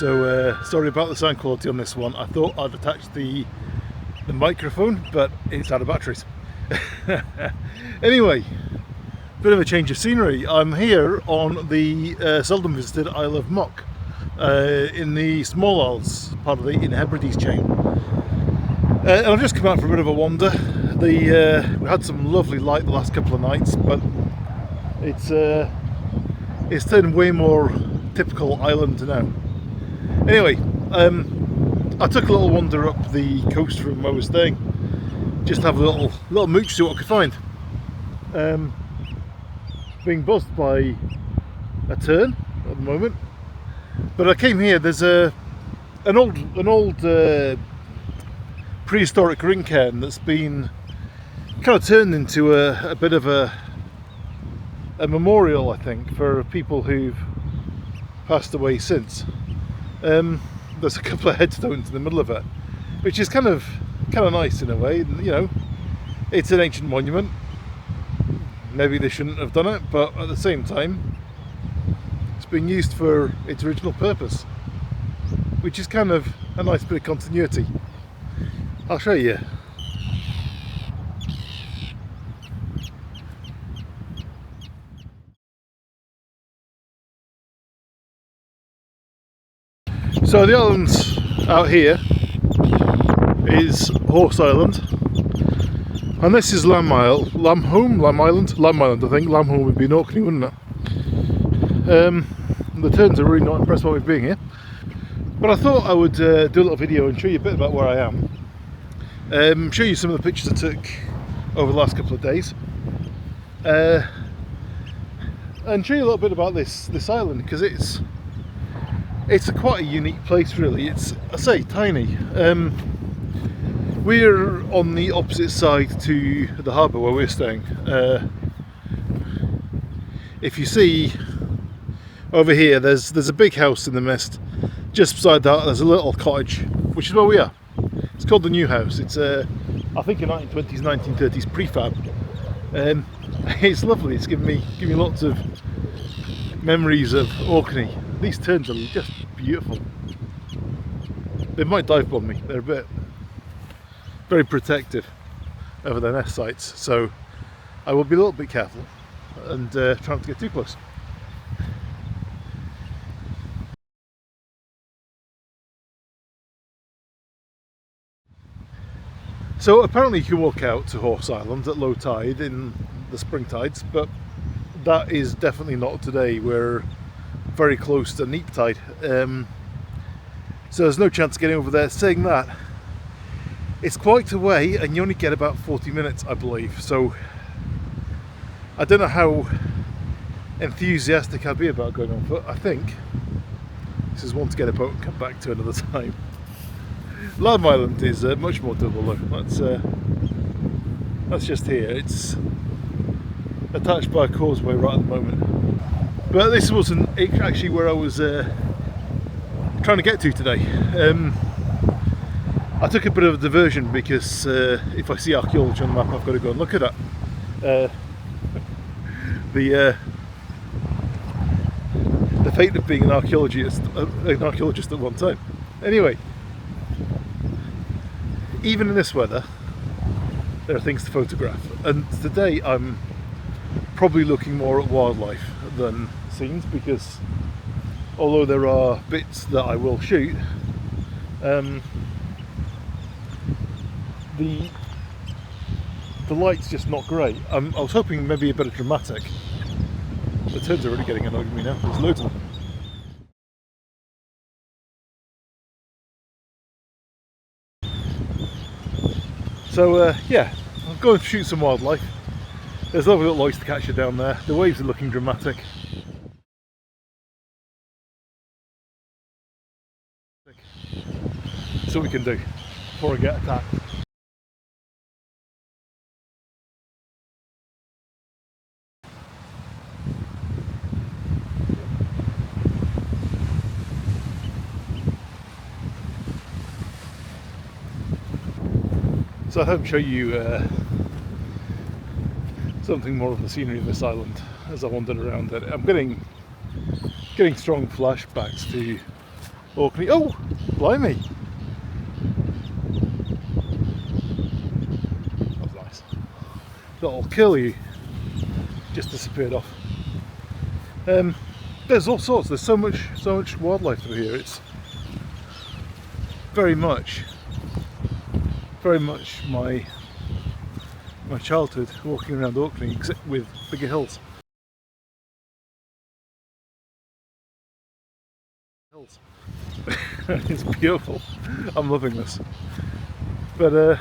so sorry about the sound quality on this one. I thought I'd attach the microphone, but it's out of batteries. Anyway, bit of a change of scenery. I'm here on the seldom visited Isle of Muck, in the Small Isles part of the Hebrides chain. And I've just come out for a bit of a wander. We had some lovely light the last couple of nights, but it's turned way more typical island now. Anyway, I took a little wander up the coast from where we're staying, just to have a little mooch, see what I could find. Being buzzed by a tern at the moment, but I came here. There's an old prehistoric ring cairn that's been kind of turned into a bit of a memorial, I think, for people who've passed away since. There's a couple of headstones in the middle of it, which is kind of nice in a way. You know, it's an ancient monument. Maybe they shouldn't have done it, but at the same time, it's being used for its original purpose, which is kind of a nice bit of continuity. I'll show you. So the island out here is Horse Island, and this is Lamb Island, I think. Lamb would be in Orkney, wouldn't it? The terns are really not impressed by me being here, but I thought I would do a little video and show you a bit about where I am. Show you some of the pictures I took over the last couple of days, and show you a little bit about this island, because it's quite a unique place, really. It's, I say, tiny. We're on the opposite side to the harbour where we're staying. If you see over here, there's a big house in the mist. Just beside that, there's a little cottage, which is where we are. It's called the New House. It's I think a 1920s, 1930s prefab. It's lovely. It's given me lots of memories of Orkney. These terns are just beautiful. They might dive bomb me. They're a bit very protective over their nest sites, so I will be a little bit careful and try not to get too close. So apparently you can walk out to Horse Island at low tide in the spring tides, but that is definitely not today. We're very close to neap tide, so there's no chance of getting over there. Saying that, it's quite a way and you only get about 40 minutes, I believe, so I don't know how enthusiastic I'd be about going on foot. I think this is one to get a boat and come back to another time. Lamb Island is much more doable though. That's just here. It's attached by a causeway right at the moment. But this wasn't actually where I was trying to get to today. I took a bit of a diversion because if I see archaeology on the map, I've got to go and look at that. The fate of being an archaeologist at one time. Anyway, even in this weather, there are things to photograph, and today I'm probably looking more at wildlife than scenes, because although there are bits that I will shoot, the light's just not great. I was hoping maybe a bit of dramatic. The terns are really getting annoyed with me now. There's loads of them. So yeah, I'm going to shoot some wildlife. There's lovely little oyster catcher down there. The waves are looking dramatic. So we can do before I get attacked. So I hope to show you something more of the scenery of this island as I wandered around it. I'm getting strong flashbacks to Orkney. Oh, blimey! That was nice. That'll kill you. Just disappeared off. There's all sorts. There's so much wildlife through here. It's very much my childhood walking around Orkney, except with bigger hills. It's beautiful. I'm loving this. But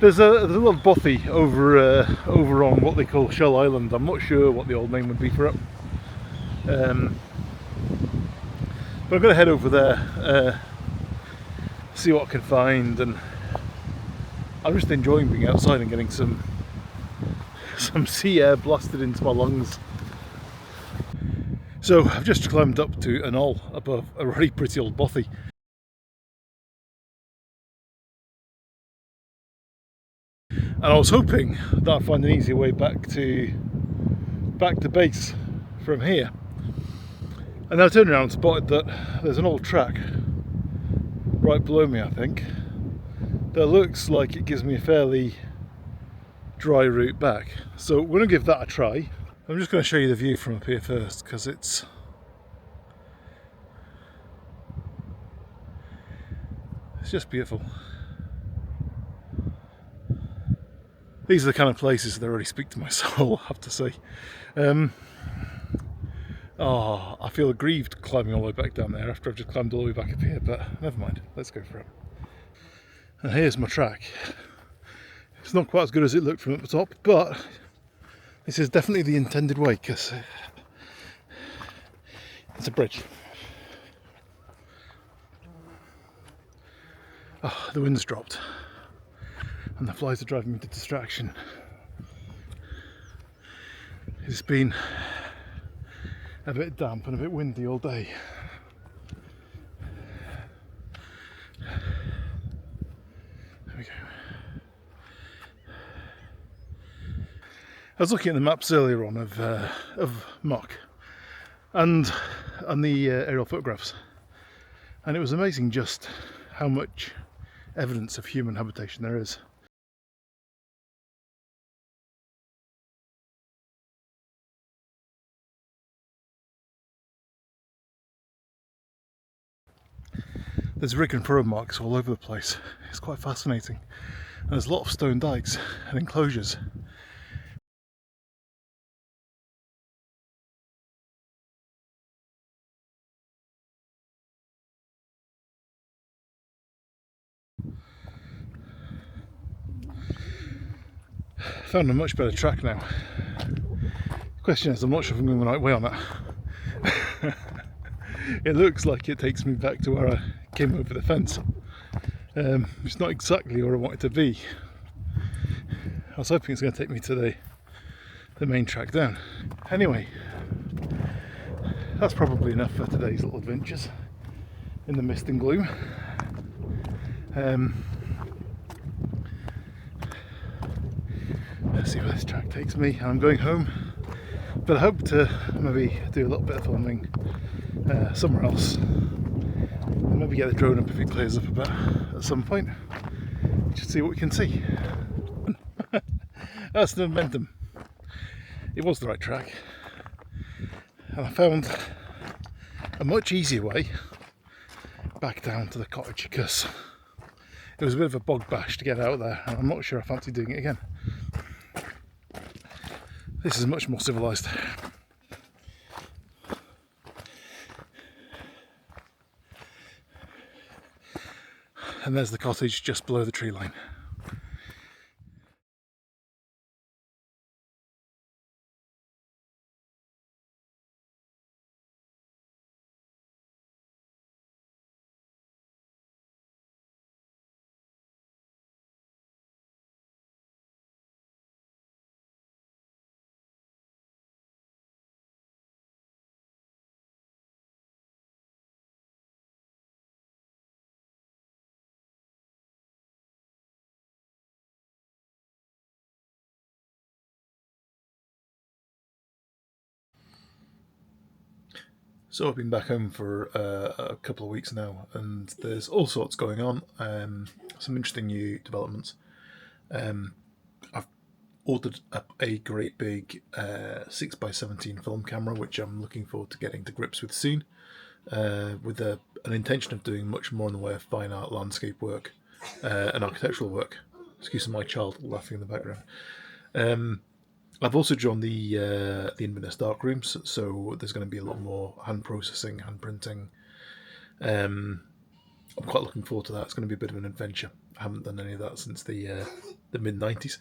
there's a little bothy over on what they call Shell Island. I'm not sure what the old name would be for it. But I'm going to head over there, see what I can find, and I'm just enjoying being outside and getting some sea air blasted into my lungs. So I've just climbed up to a knoll above a really pretty old bothy. And I was hoping that I'd find an easier way back to base from here. And I turned around and spotted that there's an old track right below me, I think, that looks like it gives me a fairly dry route back. So we're going to give that a try. I'm just going to show you the view from up here first, because it's just beautiful. These are the kind of places that really speak to my soul, I have to say. Oh, I feel aggrieved climbing all the way back down there after I've just climbed all the way back up here, but never mind, let's go for it. And here's my track. It's not quite as good as it looked from up the top, but this is definitely the intended way, because it's a bridge. Oh, the wind's dropped and the flies are driving me to distraction. It's been a bit damp and a bit windy all day. There we go. I was looking at the maps earlier on of Muck and the aerial photographs, and it was amazing just how much evidence of human habitation there is. There's rig and furrow marks all over the place. It's quite fascinating. And there's a lot of stone dikes and enclosures. Found a much better track now. The question is, I'm not sure if I'm going the right way on that. It looks like it takes me back to where I came over the fence. It's not exactly where I want it to be. I was hoping it's going to take me to the main track down. Anyway, that's probably enough for today's little adventures in the mist and gloom. Let's see where this track takes me. I'm going home, but I hope to maybe do a little bit of filming somewhere else, and maybe get the drone up if it clears up a bit at some point, just see what we can see. That's the momentum. It was the right track, and I found a much easier way back down to the cottage, because it was a bit of a bog bash to get out there, and I'm not sure I fancy doing it again. This is much more civilised. And there's the cottage just below the tree line. So I've been back home for a couple of weeks now, and there's all sorts going on. Some interesting new developments. I've ordered up a great big 6x17 film camera, which I'm looking forward to getting to grips with soon, with an intention of doing much more in the way of fine art, landscape work, and architectural work. Excuse my child laughing in the background. I've also joined the Inverness darkrooms, so there's going to be a lot more hand processing, hand printing. I'm quite looking forward to that. It's going to be a bit of an adventure. I haven't done any of that since the mid-90s.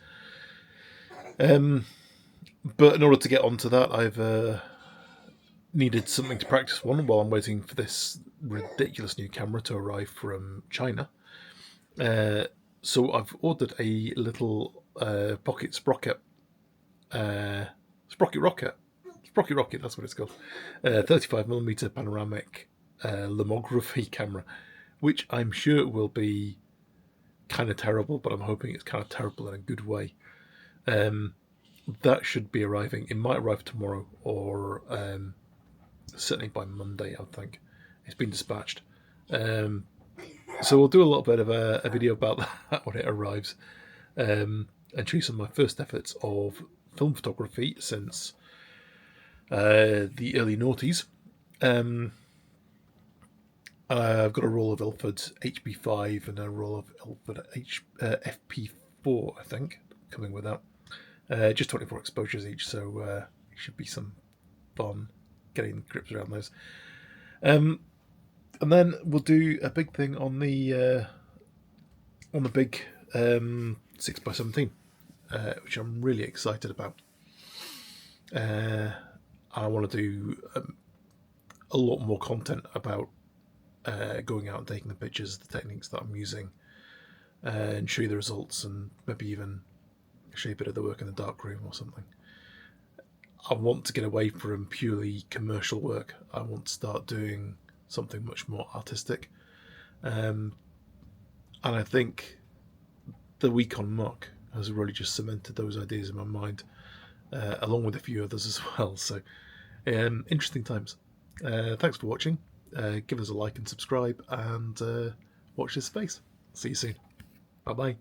But in order to get onto that, I've needed something to practice one while I'm waiting for this ridiculous new camera to arrive from China. So I've ordered a little pocket sprocket. Sprocket Rocket, that's what it's called. 35mm panoramic lomography camera, which I'm sure will be kind of terrible, but I'm hoping it's kind of terrible in a good way. That should be arriving. It might arrive tomorrow, or certainly by Monday, I think. It's been dispatched. So we'll do a little bit of a video about that when it arrives, and show you some of my first efforts of film photography since the early noughties. I've got a roll of Ilford HB5 and a roll of Ilford FP4, I think, coming with that. Just 24 exposures each, so it should be some fun getting grips around those. And then we'll do a big thing on the big 6x17. Which I'm really excited about. I want to do a lot more content about going out and taking the pictures, the techniques that I'm using, and show you the results, and maybe even show you a bit of the work in the darkroom or something. I want to get away from purely commercial work. I want to start doing something much more artistic. And I think the week on Muck has really just cemented those ideas in my mind, along with a few others as well. So, interesting times. Thanks for watching. Give us a like and subscribe, and watch this space. See you soon. Bye bye.